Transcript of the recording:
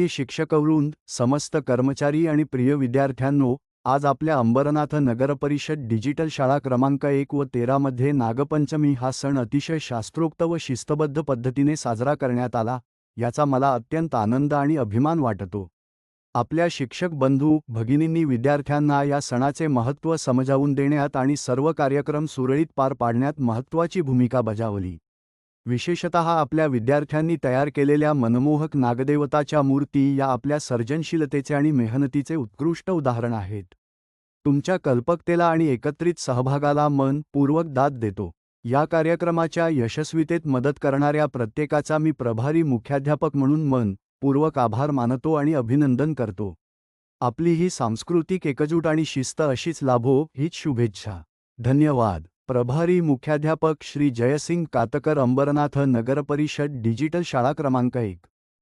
आदरणीय शिक्षकवृंद, समस्त कर्मचारी आणि प्रिय विद्यार्थ्यांनो, आज आपल्या अंबरनाथ नगरपरिषद डिजिटल शाळा क्रमांक 1 व 13 मध्ये नागपंचमी हा सण अतिशय शास्त्रोक्त व शिस्तबद्ध पद्धतीने साजरा करण्यात आला, याचा मला अत्यंत आनंद आणि अभिमान वाटतो. आपल्या शिक्षक बंधू भगिनींनी विद्यार्थ्यांना या सणाचे महत्त्व समजावून देण्यात आणि सर्व कार्यक्रम सुरळीत पार पाडण्यात महत्त्वाची भूमिका बजावली. विशेषतः आपल्या विद्यार्थ्यांनी तयार केलेल्या मनमोहक नागदेवताच्या मूर्ती या आपल्या सर्जनशीलतेचे आणि मेहनतीचे उत्कृष्ट उदाहरण आहेत. तुमच्या कल्पकतेला आणि एकत्रित सहभागाला मन पूर्वक दाद देतो. या कार्यक्रमाच्या यशस्वीतेत मदत करणाऱ्या प्रत्येकाचा मी प्रभारी मुख्याध्यापक म्हणून मन पूर्वक आभार मानतो आणि अभिनंदन करतो. आपली ही सांस्कृतिक एकजूट आणि शिस्त अशीच लाभो हीच शुभेच्छा. धन्यवाद. प्रभारी मुख्याध्यापक श्री जयसिंग कातकर, अंबरनाथ नगरपरिषद डिजिटल शाळा क्रमांक 1.